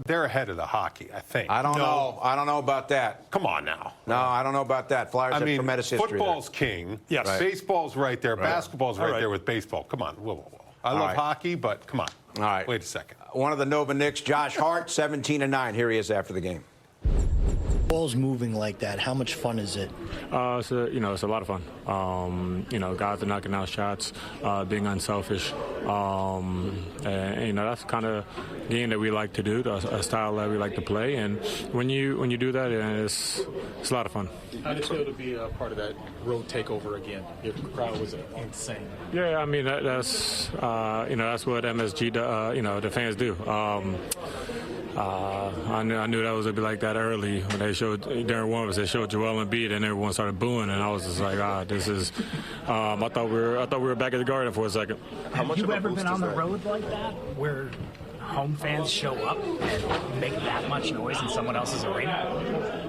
They're ahead of the hockey, I think. I don't know. I don't know about that. Come on now. No, I don't know about that. Flyers have tremendous history. Football's king. Yes. Right. Baseball's right there. Right. Basketball's right there with baseball. Come on. Whoa. I love hockey, but come on. All right. Wait a second. One of the Nova Knicks, Josh Hart, 17-9. Here he is after the game. Ball's moving like that. How much fun is it? It's a lot of fun. Guys are knocking out shots, being unselfish. And that's the kind of game that we like to do, a style that we like to play. And when you do that, it's a lot of fun. How did it feel to be a part of that road takeover again? Your crowd was insane. Yeah, I mean that's what MSG the fans do. I knew that was going to be like that early when they showed during warm-ups. They showed Joel Embiid and everyone started booing, and I was just like, this is. I thought we were back at the Garden for a second. Have you ever been on the road like that, where home fans show up and make that much noise in someone else's arena?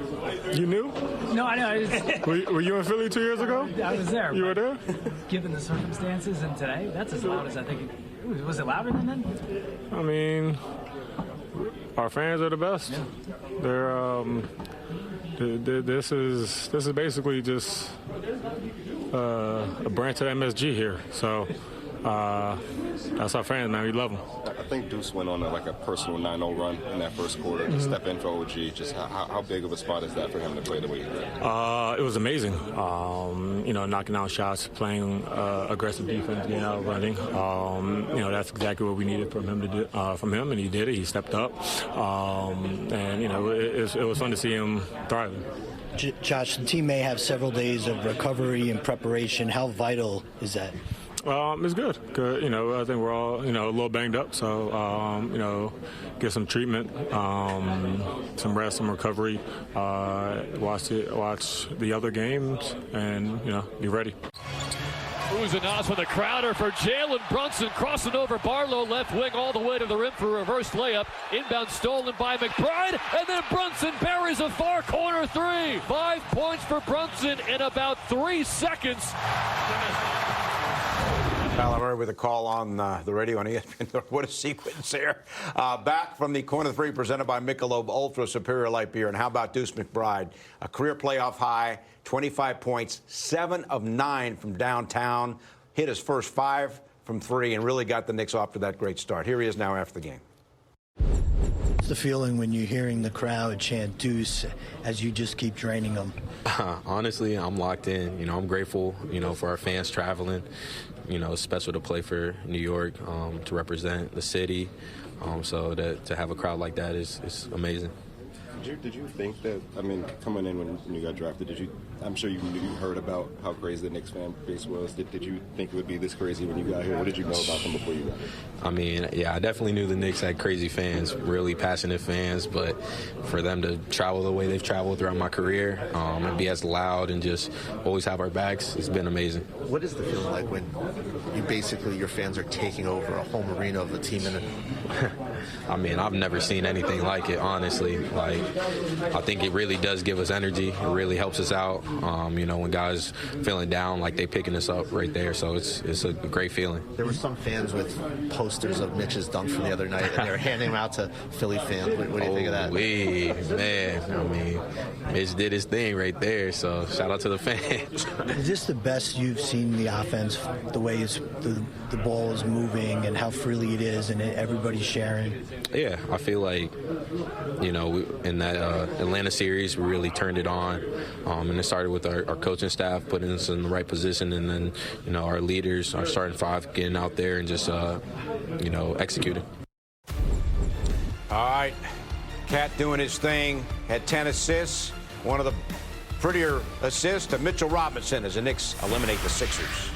You knew? No, I know. Were you in Philly 2 years ago? I was there. You were there? Given the circumstances and today, that's as loud as I think. Was it louder than then? I mean, our fans are the best. Yeah. This is basically just a branch of MSG here. So that's our fans, man. We love them. I think Deuce went on a personal 9-0 run in that first quarter to step in for OG. Just how big of a spot is that for him to play the way he did? It was amazing. Knocking out shots, playing aggressive defense, getting out running. That's exactly what we needed from him to do. And he did it. He stepped up. It was fun to see him thriving. Josh, the team may have several days of recovery and preparation. How vital is that? It's good. I think we're all, a little banged up. So, get some treatment, some rest, some recovery, watch the other games, and, be ready. Uzanas with a crowder for Jalen Brunson, crossing over Barlow, left wing all the way to the rim for a reverse layup. Inbound stolen by McBride, and then Brunson buries a far corner three. 5 points for Brunson in about 3 seconds. Tyler Murray with a call on the radio on ESPN. What a sequence there. Back from the corner three presented by Michelob Ultra Superior Light Beer. And how about Deuce McBride? A career playoff high, 25 points, 7 of 9 from downtown. Hit his first 5 from 3 and really got the Knicks off to that great start. Here he is now after the game. What's the feeling when you're hearing the crowd chant Deuce as you just keep draining them? Honestly, I'm locked in. I'm grateful, for our fans traveling. It's special to play for New York, to represent the city. So to have a crowd like that is amazing. Did you think that, coming in when you got drafted, I'm sure you heard about how crazy the Knicks fan base was. Did you think it would be this crazy when you got here? What did you know about them before you got here? I definitely knew the Knicks had crazy fans, really passionate fans, but for them to travel the way they've traveled throughout my career, and be as loud and just always have our backs, it's been amazing. What is the feeling like when your fans are taking over a home arena of the team? I mean, I've never seen anything like it, honestly. Like, I think it really does give us energy. It really helps us out. You know, when guys feeling down, like they picking us up right there. So it's a great feeling. There were some fans with posters of Mitch's dunk from the other night, and they were handing them out to Philly fans. What do you think of that? Man, I mean, Mitch did his thing right there. So shout out to the fans. Is this the best you've seen the offense, the way the ball is moving and how freely it is and everybody's sharing? Yeah, I feel like, you know, in that Atlanta series, we really turned it on. And it started with our coaching staff putting us in the right position, and then, you know, our leaders, our starting five, getting out there and just, you know, executing. All right. Cat doing his thing, had 10 assists. One of the prettier assists to Mitchell Robinson as the Knicks eliminate the Sixers.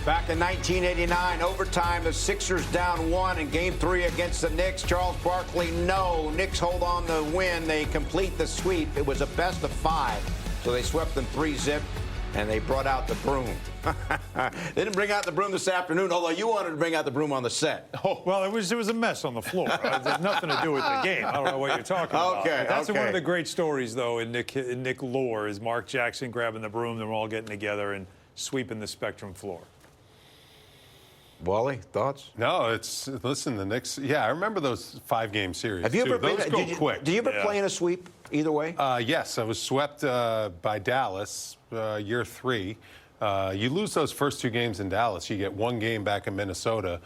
Back in 1989, overtime, the Sixers down 1 in Game 3 against the Knicks. Charles Barkley, no. Knicks hold on to win. They complete the sweep. It was a best of 5, so they swept them 3-zip, and they brought out the broom. They didn't bring out the broom this afternoon, although you wanted to bring out the broom on the set. Oh, well, it was a mess on the floor. It has nothing to do with the game. I don't know what you're talking about. Okay, That's one of the great stories, though, in Nick lore, is Mark Jackson grabbing the broom, and we're all getting together and sweeping the Spectrum floor. Wally, thoughts? No, listen, the Knicks, I remember those 5-game series. Have you ever those go quick. Did you ever play in a sweep either way? Yes, I was swept by Dallas year 3. You lose those first 2 games in Dallas, you get 1 game back in Minnesota.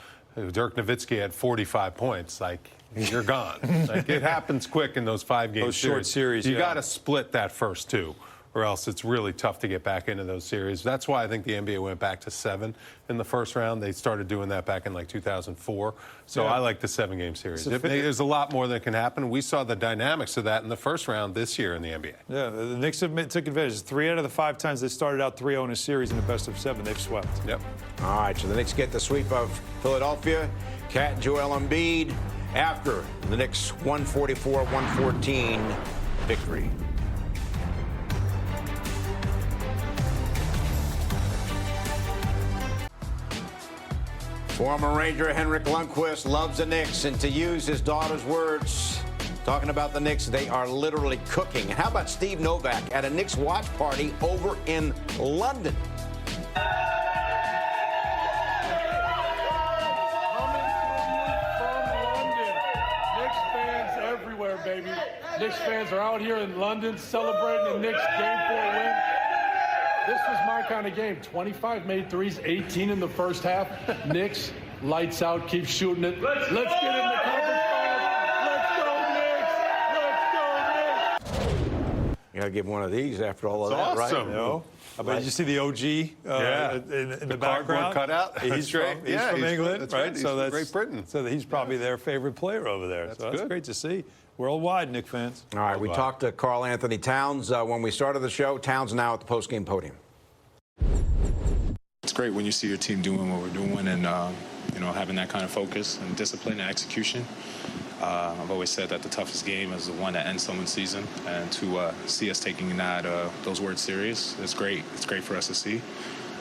Dirk Nowitzki had 45 points. Like, you're gone. Like, it happens quick in those 5-game those short series. You got to split that first 2. Or else it's really tough to get back into those series. That's why I think the NBA went back to 7 in the first round. They started doing that back in like 2004. So I like the 7-game series. There's a lot more that can happen. We saw the dynamics of that in the first round this year in the NBA. Yeah, the Knicks took advantage. 3 out of the 5 times they started out 3-0 in a series in the best of 7, they've swept. Yep. All right, so the Knicks get the sweep of Philadelphia. Cat and Joel Embiid after the Knicks 144-114 victory. Former Ranger Henrik Lundqvist loves the Knicks, and to use his daughter's words, talking about the Knicks, they are literally cooking. And how about Steve Novak at a Knicks watch party over in London? Everywhere, baby. Knicks fans are out here in London celebrating the Knicks Game 4 win. This was my kind of game. 25 made threes, 18 in the first half. Knicks, lights out, keep shooting it. Let's get in the conference finals. Let's go, Knicks! You got to give one of these after all of that, awesome. right? You know? Did you see the OG in the background? Cutout. He's from England, that's right? He's So from Great Britain. So he's probably their favorite player over there. That's great to see. Worldwide, Knick fans. All right, we talked to Karl Anthony Towns when we started the show. Towns now at the postgame podium. It's great when you see your team doing what we're doing and, you know, having that kind of focus and discipline and execution. I've always said that the toughest game is the one that ends someone's season, and to see us taking those words serious, it's great. It's great for us to see.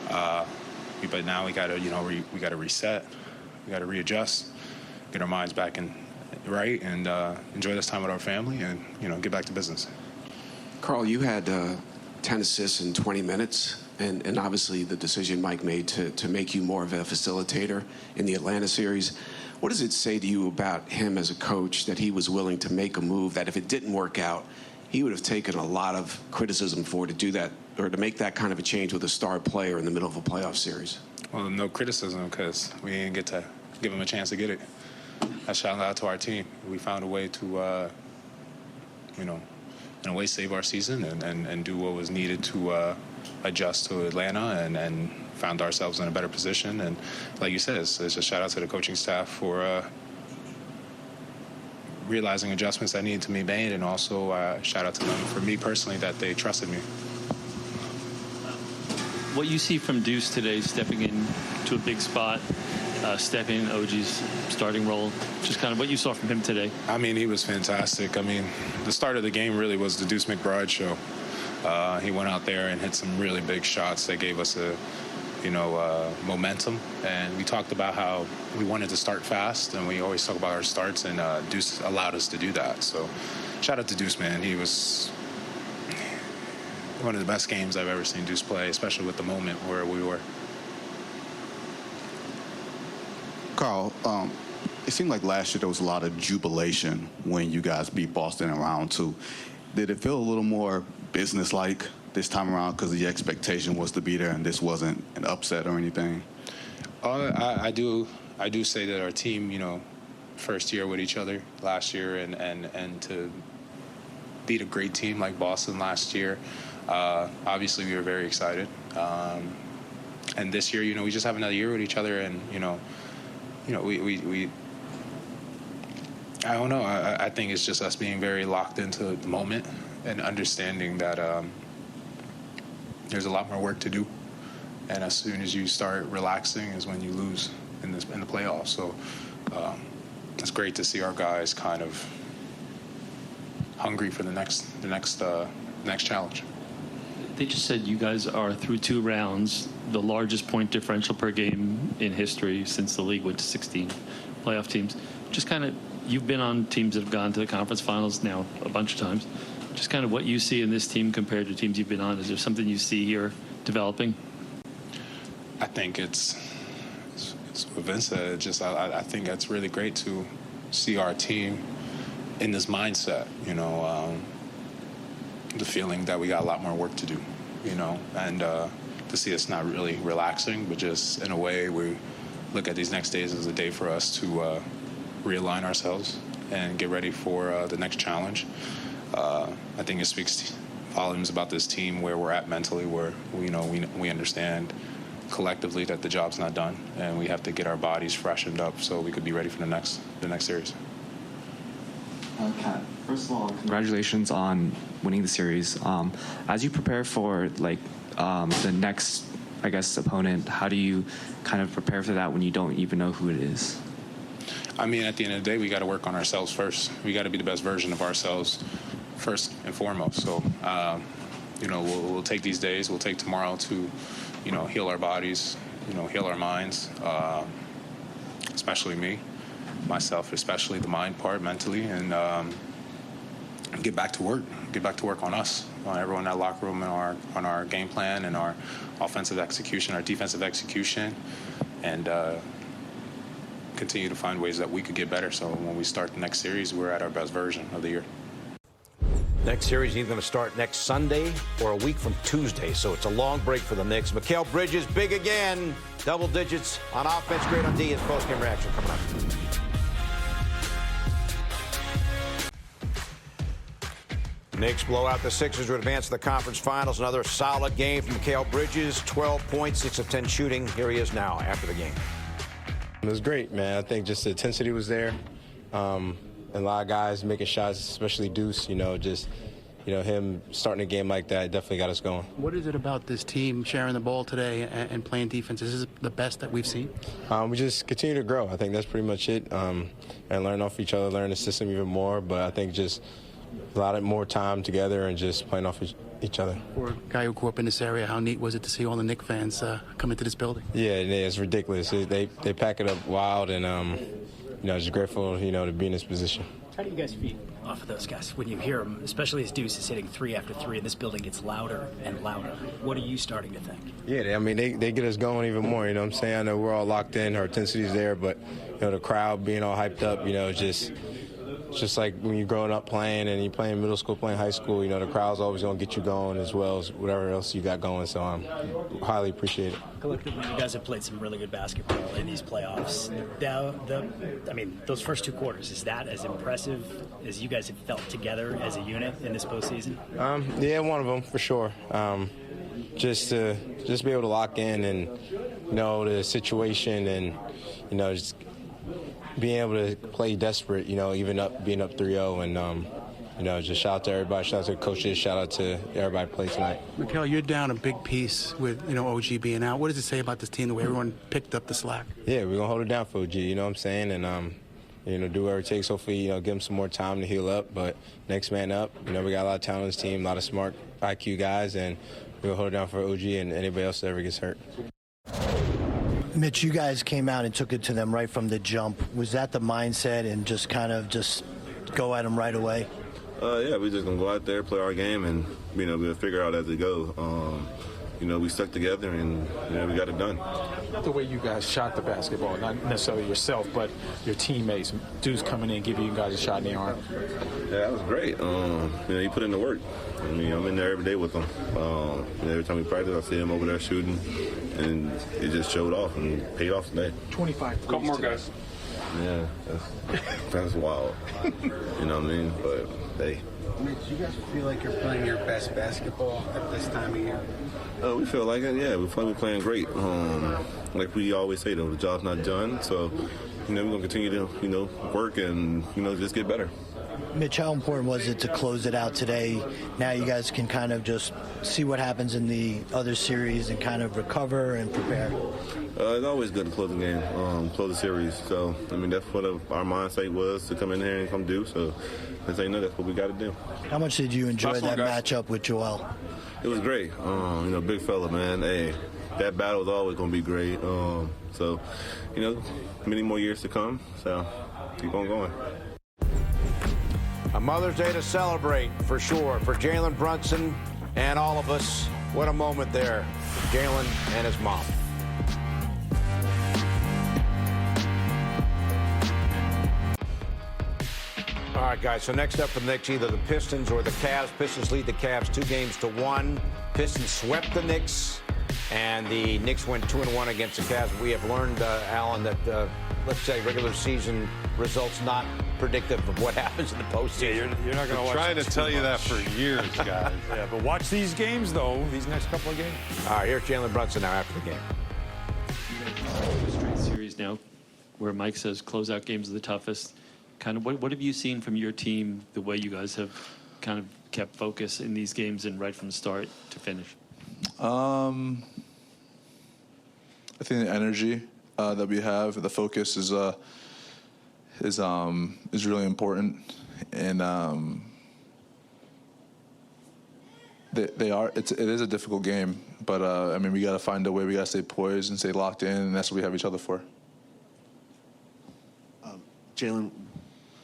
But now we got to, you know, we got to reset, we got to readjust, get our minds back in right, and enjoy this time with our family, and you know, get back to business. Karl, you had 10 assists in 20 minutes. And obviously the decision Mike made to make you more of a facilitator in the Atlanta series. What does it say to you about him as a coach that he was willing to make a move that if it didn't work out, he would have taken a lot of criticism for to do that or to make that kind of a change with a star player in the middle of a playoff series? Well, no criticism because we didn't get to give him a chance to get it. I shout out to our team. We found a way to, you know, in a way save our season and do what was needed to adjust to Atlanta and found ourselves in a better position. And like you said, it's a shout out to the coaching staff for realizing adjustments that needed to be made, and also shout out to them for me personally that they trusted me. What you see from Deuce today, stepping into a big spot, stepping in OG's starting role, just kind of what you saw from him today. I mean, he was fantastic. I mean, the start of the game really was the Deuce McBride show. He went out there and hit some really big shots that gave us momentum. And we talked about how we wanted to start fast, and we always talk about our starts, and Deuce allowed us to do that. So shout out to Deuce, man. He was one of the best games I've ever seen Deuce play, especially with the moment where we were. Carl, it seemed like last year there was a lot of jubilation when you guys beat Boston in round 2. Did it feel a little more businesslike this time around because the expectation was to be there and this wasn't an upset or anything? I do say that our team, first year with each other last year, and to beat a great team like Boston last year, obviously we were very excited. And this year, we just have another year with each other, and we I don't know. I think it's just us being very locked into the moment and understanding that there's a lot more work to do. And as soon as you start relaxing is when you lose in the playoffs. So it's great to see our guys kind of hungry for the next challenge. They just said you guys are through 2 rounds, the largest point differential per game in history since the league went to 16 playoff teams. Just kind of, you've been on teams that have gone to the conference finals now a bunch of times. Just kind of what you see in this team compared to teams you've been on. Is there something you see here developing? I think it's what Vince said. I think that's really great to see our team in this mindset, the feeling that we got a lot more work to do, and to see us not really relaxing, but just in a way we look at these next days as a day for us to realign ourselves and get ready for the next challenge. I think it speaks volumes about this team, where we're at mentally, where we understand collectively that the job's not done, and we have to get our bodies freshened up so we could be ready for the next series. Kat, first of all, congratulations on winning the series. As you prepare for the next, opponent, how do you kind of prepare for that when you don't even know who it is? I mean, at the end of the day, we got to work on ourselves first. We got to be the best version of ourselves first and foremost. So, we'll take these days. We'll take tomorrow to, heal our bodies, heal our minds, especially myself, especially the mind part mentally, and get back to work. Get back to work on us, on everyone in that locker room, and on our game plan and our offensive execution, our defensive execution, and continue to find ways that we could get better. So when we start the next series, we're at our best version of the year. Next series is either going to start next Sunday or a week from Tuesday, so it's a long break for the Knicks. Mikal Bridges, big again, double digits on offense, great on D. His post-game reaction coming up. Knicks blow out the Sixers to advance to the conference finals. Another solid game from Mikal Bridges, 12 points, 6 of 10 shooting. Here he is now after the game. It was great, man. I think just the intensity was there. And a lot of guys making shots, especially Deuce, him starting a game like that definitely got us going. What is it about this team sharing the ball today and playing defense? Is this the best that we've seen? We just continue to grow. I think that's pretty much it. And learn off each other, learn the system even more. But I think just a lot of more time together and just playing off each other. For a guy who grew up in this area, how neat was it to see all the Knicks fans come into this building? Yeah, it's ridiculous. They pack it up wild, and just grateful, to be in this position. How do you guys feel off of those guys when you hear them, especially as Deuce is hitting 3 after 3, and this building gets louder and louder? What are you starting to think? Yeah, I mean, they get us going even more, you know what I'm saying? I know we're all locked in, our intensity's there, but, the crowd being all hyped up, just like when you're growing up playing and you're playing middle school, playing high school, the crowd's always going to get you going as well as whatever else you got going, so I highly appreciate it. Collectively, you guys have played some really good basketball in these playoffs. Those first 2 quarters, is that as impressive as you guys have felt together as a unit in this postseason? Yeah, one of them for sure. Just to be able to lock in and know the situation and just being able to play desperate, even being up 3-0, and just shout out to everybody, shout out to the coaches, shout out to everybody who played tonight. Mikal, you're down a big piece with OG being out. What does it say about this team, the way everyone picked up the slack? Yeah, we're gonna hold it down for OG. You know what I'm saying, and do whatever it takes. Hopefully, give him some more time to heal up. But next man up. We got a lot of talent on this team, a lot of smart IQ guys, and we're gonna hold it down for OG and anybody else that ever gets hurt. Mitch, you guys came out and took it to them right from the jump. Was that the mindset and just kind of just go at them right away? Yeah, we're just going to go out there, play our game, and, we'll figure out as we go. We stuck together, and, we got it done. The way you guys shot the basketball, not necessarily yourself, but your teammates, dudes coming in, giving you guys a shot in the arm. Yeah, that was great. He put in the work. I'm in there every day with him. Every time we practice, I see him over there shooting, and it just showed off and paid off today. 25 couple more guys. Yeah, that's wild. You know what I mean? But, hey. Mitch, you guys feel like you're playing your best basketball at this time of year? We feel like it, yeah. We feel like we're playing great. Like we always say, though, the job's not done. So, we're going to continue to, work and, just get better. Mitch, how important was it to close it out today? Now you guys can kind of just see what happens in the other series and kind of recover and prepare. It's always good to close the game, close the series. So, that's what our mindset was, to come in here and come do. So, that's what we got to do. How much did you enjoy that matchup with Joel? It was great. Big fella, man. Hey, that battle is always going to be great. So, many more years to come. So, keep on going. A Mother's Day to celebrate, for sure, for Jalen Brunson and all of us. What a moment there for Jalen and his mom. All right, guys, so next up for the Knicks, either the Pistons or the Cavs. Pistons lead the Cavs 2-1. Pistons swept the Knicks, and the Knicks went 2-1 against the Cavs. We have learned, Alan, that, let's say, regular season results not predictive of what happens in the postseason. Yeah, you're not going to watch. Trying to tell you that for years, guys. Yeah, but watch these games, though, these next couple of games. All right, here's Jalen Brunson now after the game. Straight series now, where Mike says closeout games are the toughest. Kind of what have you seen from your team, the way you guys have kind of kept focus in these games and right from start to finish? I think the energy that we have, the focus is really important, and it is a difficult game, but we got to find a way. We got to stay poised and stay locked in, and that's what we have each other for. Jalen,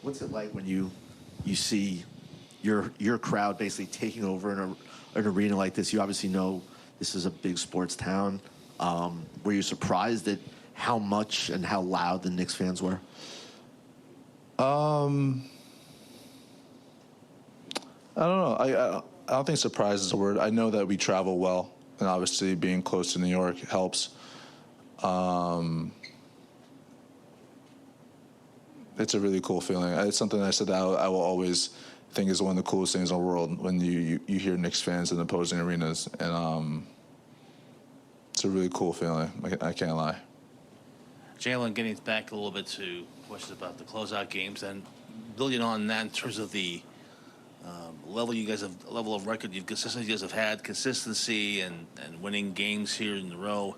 what's it like when you see your crowd basically taking over an arena like this? You obviously know this is a big sports town. Were you surprised at how much and how loud the Knicks fans were? I don't know. I don't think surprise is a word. I know that we travel well, and obviously being close to New York helps. It's a really cool feeling. It's something I said that I will always think is one of the coolest things in the world when you hear Knicks fans in opposing arenas, and it's a really cool feeling. I can't lie. Jalen, getting back a little bit to questions about the closeout games and building on that in terms of the level of record you guys have had, consistency and winning games here in a row.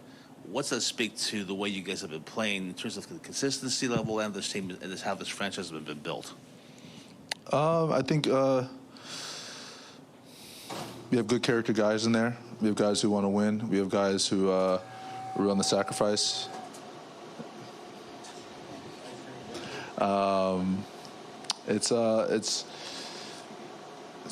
What's that speak to the way you guys have been playing in terms of the consistency level and this team and how this franchise has been built? I think we have good character guys in there. We have guys who want to win. We have guys who are on the sacrifice. It's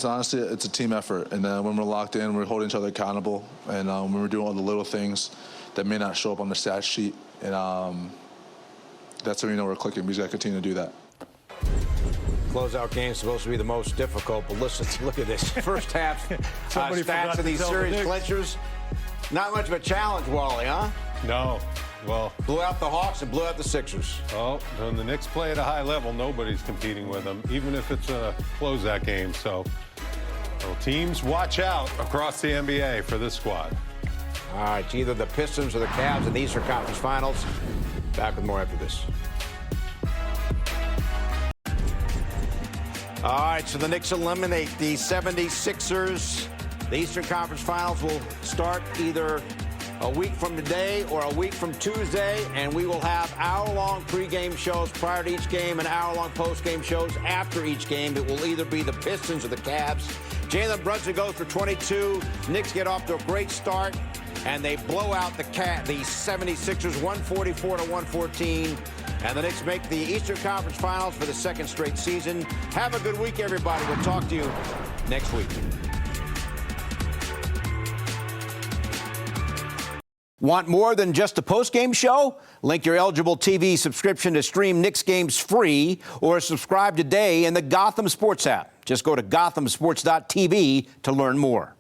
honestly, it's a team effort. And when we're locked in, we're holding each other accountable. And when we're doing all the little things that may not show up on the stat sheet, and that's when we know we're clicking. We just got to continue to do that. Closeout game's supposed to be the most difficult, but listen, look at this. First half stats of these series clinchers. Not much of a challenge, Wally, huh? No. Well, blew out the Hawks and blew out the Sixers. Well, when the Knicks play at a high level, nobody's competing with them, even if it's a closeout game. So, teams, watch out across the NBA for this squad. All right, it's either the Pistons or the Cavs in the Eastern Conference Finals. Back with more after this. All right, so the Knicks eliminate the 76ers. The Eastern Conference Finals will start either a week from today or a week from Tuesday, and we will have hour-long pregame shows prior to each game and hour-long postgame shows after each game. It will either be the Pistons or the Cavs. Jalen Brunson goes for 22. Knicks get off to a great start. and they blow out the 76ers 144-114. And the Knicks make the Eastern Conference Finals for the second straight season. Have a good week, everybody. We'll talk to you next week. Want more than just a post-game show? Link your eligible TV subscription to stream Knicks games free or subscribe today in the Gotham Sports app. Just go to gothamsports.tv to learn more.